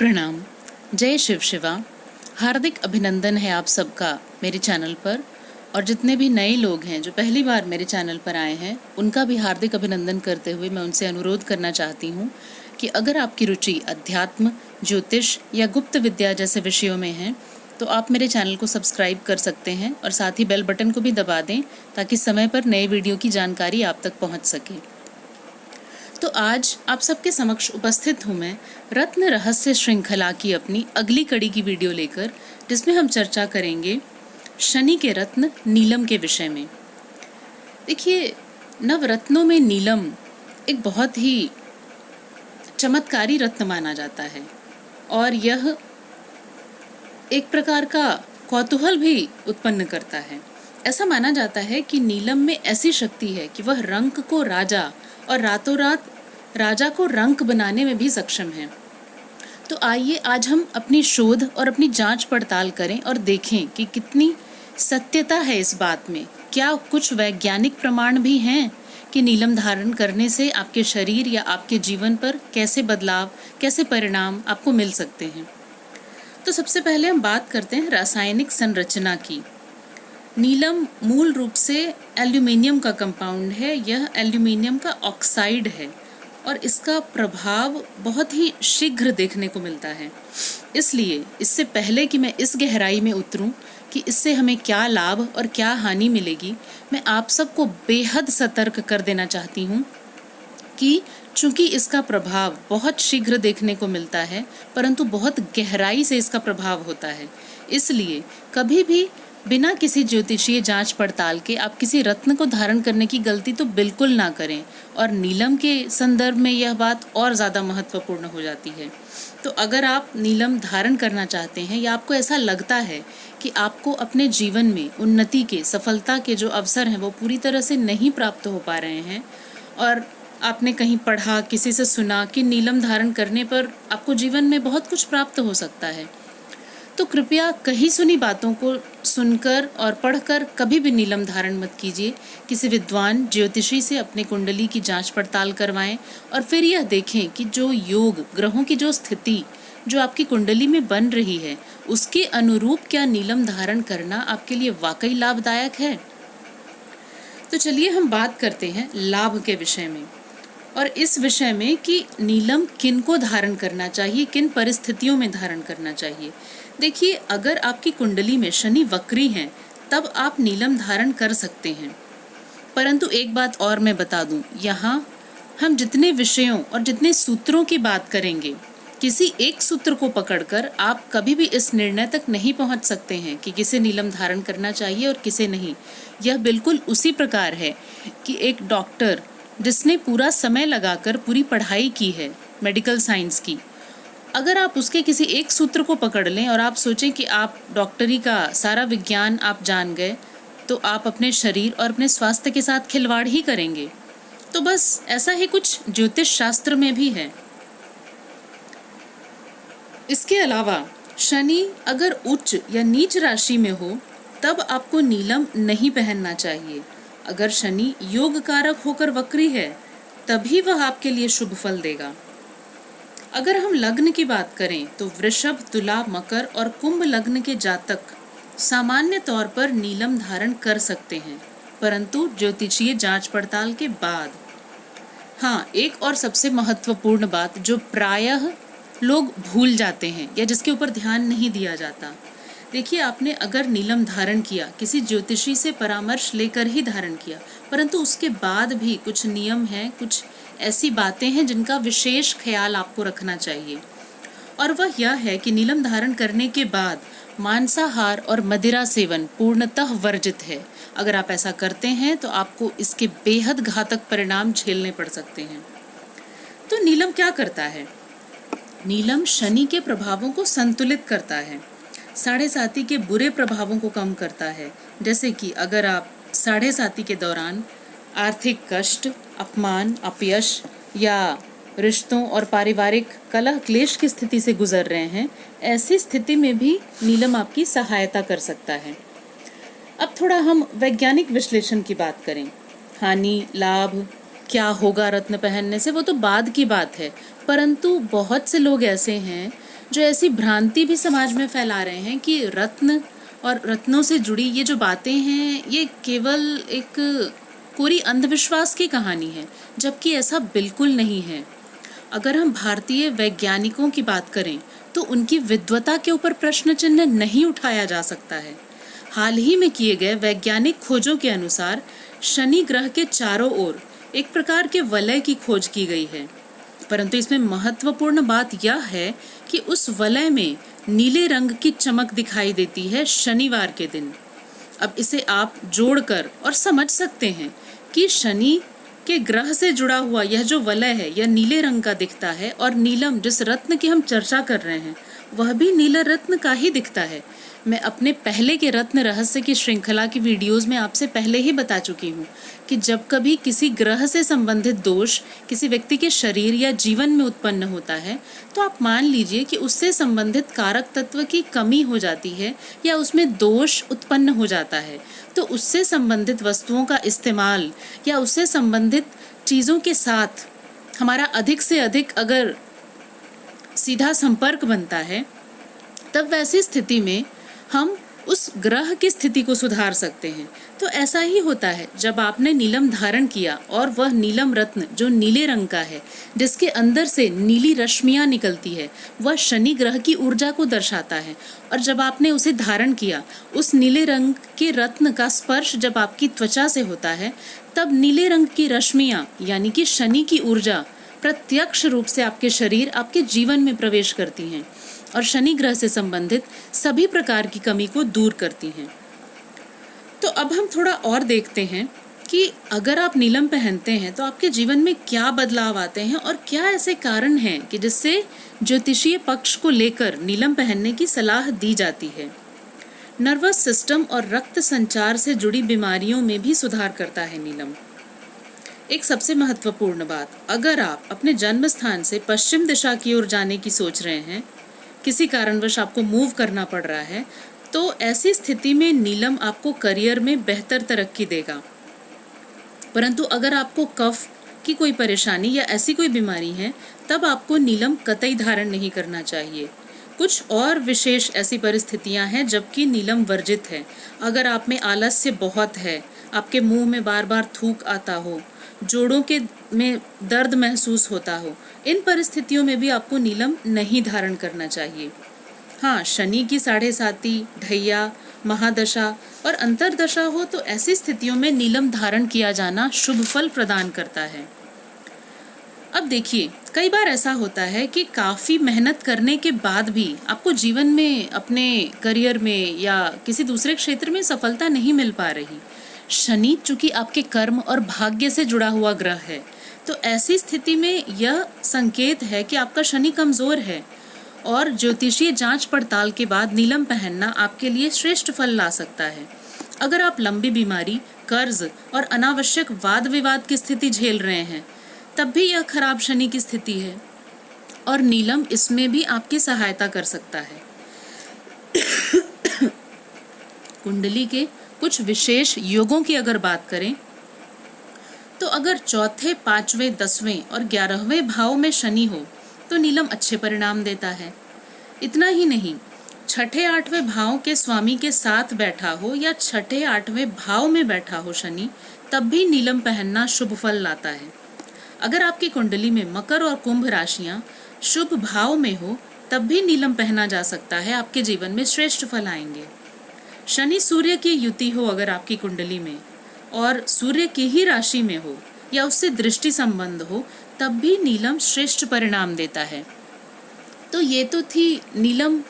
प्रणाम। जय शिव शिवा। हार्दिक अभिनंदन है आप सबका मेरे चैनल पर। और जितने भी नए लोग हैं जो पहली बार मेरे चैनल पर आए हैं उनका भी हार्दिक अभिनंदन करते हुए मैं उनसे अनुरोध करना चाहती हूँ कि अगर आपकी रुचि अध्यात्म, ज्योतिष या गुप्त विद्या जैसे विषयों में है तो आप मेरे चैनल को सब्सक्राइब कर सकते हैं और साथ ही बेल बटन को भी दबा दें ताकि समय पर नए वीडियो की जानकारी आप तक पहुँच सके। तो आज आप सबके समक्ष उपस्थित हूँ मैं रत्न रहस्य श्रृंखला की अपनी अगली कड़ी की वीडियो लेकर, जिसमें हम चर्चा करेंगे शनि के रत्न नीलम के विषय में। देखिए, नवरत्नों में नीलम एक बहुत ही चमत्कारी रत्न माना जाता है और यह एक प्रकार का कौतूहल भी उत्पन्न करता है। ऐसा माना जाता है कि नीलम में ऐसी शक्ति है कि वह रंक को राजा और रातों रात राजा को रंक बनाने में भी सक्षम है। तो आइए आज हम अपनी शोध और अपनी जांच पड़ताल करें और देखें कि कितनी सत्यता है इस बात में। क्या कुछ वैज्ञानिक प्रमाण भी हैं कि नीलम धारण करने से आपके शरीर या आपके जीवन पर कैसे बदलाव, कैसे परिणाम आपको मिल सकते हैं। तो सबसे पहले हम बात करते हैं रासायनिक संरचना की। नीलम मूल रूप से एल्यूमिनियम का कंपाउंड है। यह एल्यूमिनियम का ऑक्साइड है और इसका प्रभाव बहुत ही शीघ्र देखने को मिलता है। इसलिए इससे पहले कि मैं इस गहराई में उतरूं कि इससे हमें क्या लाभ और क्या हानि मिलेगी, मैं आप सबको बेहद सतर्क कर देना चाहती हूं कि चूंकि इसका प्रभाव बहुत शीघ्र देखने को मिलता है परंतु बहुत गहराई से इसका प्रभाव होता है, इसलिए कभी भी बिना किसी ज्योतिषीय जांच पड़ताल के आप किसी रत्न को धारण करने की गलती तो बिल्कुल ना करें। और नीलम के संदर्भ में यह बात और ज़्यादा महत्वपूर्ण हो जाती है। तो अगर आप नीलम धारण करना चाहते हैं या आपको ऐसा लगता है कि आपको अपने जीवन में उन्नति के, सफलता के जो अवसर हैं वो पूरी तरह से नहीं प्राप्त हो पा रहे हैं और आपने कहीं पढ़ा, किसी से सुना कि नीलम धारण करने पर आपको जीवन में बहुत कुछ प्राप्त हो सकता है, तो कृपया कही सुनी बातों को सुनकर और पढ़कर कभी भी नीलम धारण मत कीजिए। किसी विद्वान ज्योतिषी से अपनी कुंडली की जांच पड़ताल करवाएं और फिर यह देखें कि जो योग, ग्रहों की जो स्थिति जो आपकी कुंडली में बन रही है उसके अनुरूप क्या नीलम धारण करना आपके लिए वाकई लाभदायक है। तो चलिए हम बात करते हैं लाभ के विषय में और इस विषय में कि नीलम किन को धारण करना चाहिए, किन परिस्थितियों में धारण करना चाहिए। देखिए, अगर आपकी कुंडली में शनि वक्री हैं तब आप नीलम धारण कर सकते हैं, परंतु एक बात और मैं बता दूं, यहाँ हम जितने विषयों और जितने सूत्रों की बात करेंगे, किसी एक सूत्र को पकड़कर आप कभी भी इस निर्णय तक नहीं पहुंच सकते हैं कि किसे नीलम धारण करना चाहिए और किसे नहीं। यह बिल्कुल उसी प्रकार है कि एक डॉक्टर जिसने पूरा समय लगाकर पूरी पढ़ाई की है मेडिकल साइंस की, अगर आप उसके किसी एक सूत्र को पकड़ लें और आप सोचें कि आप डॉक्टरी का सारा विज्ञान आप जान गए, तो आप अपने शरीर और अपने स्वास्थ्य के साथ खिलवाड़ ही करेंगे। तो बस ऐसा ही कुछ ज्योतिष शास्त्र में भी है। इसके अलावा शनि अगर उच्च या नीच राशि में हो तब आपको नीलम नहीं पहनना चाहिए। अगर शनि योग कारक होकर वक्री है तभी वह आपके लिए शुभ फल देगा। अगर हम लग्न की बात करें तो वृषभ, तुला, मकर और कुंभ लग्न के जातक सामान्य तौर पर नीलम धारण कर सकते हैं, परंतु ज्योतिषीय जांच पड़ताल के बाद। हाँ, एक और सबसे महत्वपूर्ण बात जो प्रायः लोग भूल जाते हैं या जिसके ऊपर ध्यान नहीं दिया जाता। देखिए, आपने अगर नीलम धारण किया, किसी ज्योतिषी से परामर्श लेकर ही धारण किया, परंतु उसके बाद भी कुछ नियम हैं, कुछ ऐसी बातें हैं जिनका विशेष ख्याल आपको रखना चाहिए। और वह यह है कि नीलम धारण करने के बाद मांसाहार और मदिरा सेवन पूर्णतः वर्जित है। अगर आप ऐसा करते हैं तो आपको इसके बेहद घातक परिणाम झेलने पड़ सकते हैं। तो नीलम क्या करता है? नीलम शनि के प्रभावों को संतुलित करता है, साढ़े साती के बुरे प्रभावों को कम करता है। जैसे कि अगर आप साढ़े साती के दौरान आर्थिक कष्ट, अपमान, अपयश या रिश्तों और पारिवारिक कलह क्लेश की स्थिति से गुजर रहे हैं, ऐसी स्थिति में भी नीलम आपकी सहायता कर सकता है। अब थोड़ा हम वैज्ञानिक विश्लेषण की बात करें। हानि, लाभ, क्या होगा रत्न पहनने से, वो तो बाद की बात है, परंतु बहुत से लोग ऐसे हैं जो ऐसी भ्रांति भी समाज में फैला रहे हैं कि रत्न और रत्नों से जुड़ी ये जो बातें हैं ये केवल एक कोरी अंधविश्वास की कहानी है, जबकि ऐसा बिल्कुल नहीं है। अगर हम भारतीय वैज्ञानिकों की बात करें तो उनकी विद्वता के ऊपर प्रश्न चिन्ह नहीं उठाया जा सकता है। हाल ही में किए गए वैज्ञानिक खोजों के अनुसार शनि ग्रह के चारों ओर एक प्रकार के वलय की खोज की गई है, परंतु इसमें महत्वपूर्ण बात यह है कि उस वलय में नीले रंग की चमक दिखाई देती है शनिवार के दिन। अब इसे आप जोड़कर और समझ सकते हैं कि शनि के ग्रह से जुड़ा हुआ यह जो वलय है यह नीले रंग का दिखता है, और नीलम जिस रत्न की हम चर्चा कर रहे हैं वह भी नीला रत्न का ही दिखता है। मैं अपने पहले के रत्न रहस्य की श्रृंखला की वीडियोस में आपसे पहले ही बता चुकी हूँ कि जब कभी किसी ग्रह से संबंधित दोष किसी व्यक्ति के शरीर या जीवन में उत्पन्न होता है तो आप मान लीजिए कि उससे संबंधित कारक तत्व की कमी हो जाती है या उसमें दोष उत्पन्न हो जाता है, तो उससे संबंधित वस्तुओं का इस्तेमाल या उससे संबंधित चीज़ों के साथ हमारा अधिक से अधिक अगर सीधा संपर्क बनता है, तब वैसी स्थिति में हम उस ग्रह की स्थिति को सुधार सकते हैं। तो ऐसा ही होता है जब आपने नीलम धारण किया और वह नीलम रत्न जो नीले रंग का है, जिसके अंदर से नीली रश्मियाँ निकलती है, वह शनि ग्रह की ऊर्जा को दर्शाता है। और जब आपने उसे धारण किया, उस नीले रंग के रत्न का स्पर्श जब आपकी त्वचा से होता है, तब नीले रंग की रश्मियाँ यानी कि शनि की ऊर्जा प्रत्यक्ष रूप से आपके शरीर, आपके जीवन में प्रवेश करती हैं और शनि ग्रह से संबंधित सभी प्रकार की कमी को दूर करती हैं। तो अब हम थोड़ा और देखते हैं कि अगर आप नीलम पहनते हैं तो आपके जीवन में क्या बदलाव आते हैं और क्या ऐसे कारण हैं कि जिससे ज्योतिषीय पक्ष को लेकर नीलम पहनने की सलाह दी जाती है। नर्वस सिस्टम और रक्त संचार से जुड़ी बीमारियों में भी सुधार करता है नीलम। एक सबसे महत्वपूर्ण बात, अगर आप अपने जन्म स्थान से पश्चिम दिशा की ओर जाने की सोच रहे हैं, किसी कारणवश आपको मूव करना पड़ रहा है, तो ऐसी स्थिति में नीलम आपको करियर में बेहतर तरक्की देगा। परंतु अगर आपको कफ की कोई परेशानी या ऐसी कोई बीमारी है, तब आपको नीलम कतई धारण नहीं करना चाहिए। कुछ और विशेष ऐसी परिस्थितियां हैं जबकि नीलम वर्जित है। अगर आप में आलस्य बहुत है, आपके मुंह में बार बार थूक आता हो, जोड़ों के में दर्द महसूस होता हो, इन परिस्थितियों में भी आपको नीलम नहीं धारण करना चाहिए। हाँ, शनि की 7.5, ढैया, महादशा और अंतरदशा हो तो ऐसी स्थितियों में नीलम धारण किया जाना शुभ फल प्रदान करता है। अब देखिए, कई बार ऐसा होता है कि काफ़ी मेहनत करने के बाद भी आपको जीवन में, अपने करियर में या किसी दूसरे क्षेत्र में सफलता नहीं मिल पा रही। शनि चूंकि आपके कर्म और भाग्य से जुड़ा हुआ ग्रह है, तो ऐसी स्थिति में यह संकेत है कि आपका शनि कमज़ोर है और ज्योतिषीय जांच पड़ताल के बाद नीलम पहनना आपके लिए श्रेष्ठ फल ला सकता है। अगर आप लंबी बीमारी, कर्ज और अनावश्यक वाद विवाद की स्थिति झेल रहे हैं, तब भी यह खराब शनि की स्थिति है और नीलम इसमें भी आपकी सहायता कर सकता है। कुंडली के कुछ विशेष योगों की अगर बात करें तो अगर चौथे, 5वें, 10वें और 11वें भाव में शनि हो तो नीलम अच्छे परिणाम देता है। इतना ही नहीं, 6ठे, 8वें भाव के स्वामी के साथ बैठा हो या 6ठे, 8वें भाव में बैठा हो शनि, तब भी नीलम पहनना शुभ फल लाता है। अगर आपकी कुंडली में मकर और कुंभ राशियां शुभ भाव में हो, तब भी नीलम पहना जा सकता है, आपके जीवन में श्रेष्ठ फल आएंगे। शनि सूर्य की युति हो अगर आपकी कुंडली में और सूर्य की ही राशि में हो या उससे दृष्टि संबंध हो, तब भी नीलम श्रेष्ठ परिणाम देता है। तो ये तो थी नीलम,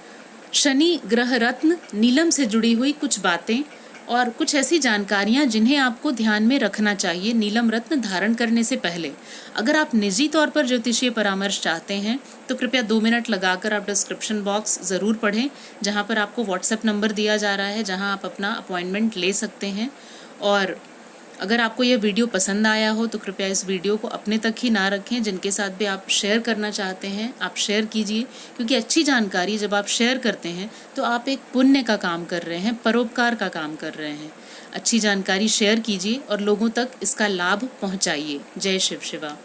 शनि ग्रह रत्न, नीलम से जुड़ी हुई कुछ बातें और कुछ ऐसी जानकारियां जिन्हें आपको ध्यान में रखना चाहिए नीलम रत्न धारण करने से पहले। अगर आप निजी तौर पर ज्योतिषीय परामर्श चाहते हैं तो कृपया 2 मिनट लगाकर आप डिस्क्रिप्शन बॉक्स ज़रूर पढ़ें, जहां पर आपको व्हाट्सएप नंबर दिया जा रहा है, जहां आप अपना अपॉइंटमेंट ले सकते हैं। और अगर आपको यह वीडियो पसंद आया हो तो कृपया इस वीडियो को अपने तक ही ना रखें, जिनके साथ भी आप शेयर करना चाहते हैं आप शेयर कीजिए, क्योंकि अच्छी जानकारी जब आप शेयर करते हैं तो आप एक पुण्य का काम कर रहे हैं, परोपकार का काम कर रहे हैं। अच्छी जानकारी शेयर कीजिए और लोगों तक इसका लाभ पहुंचाइए। जय शिव शिवा।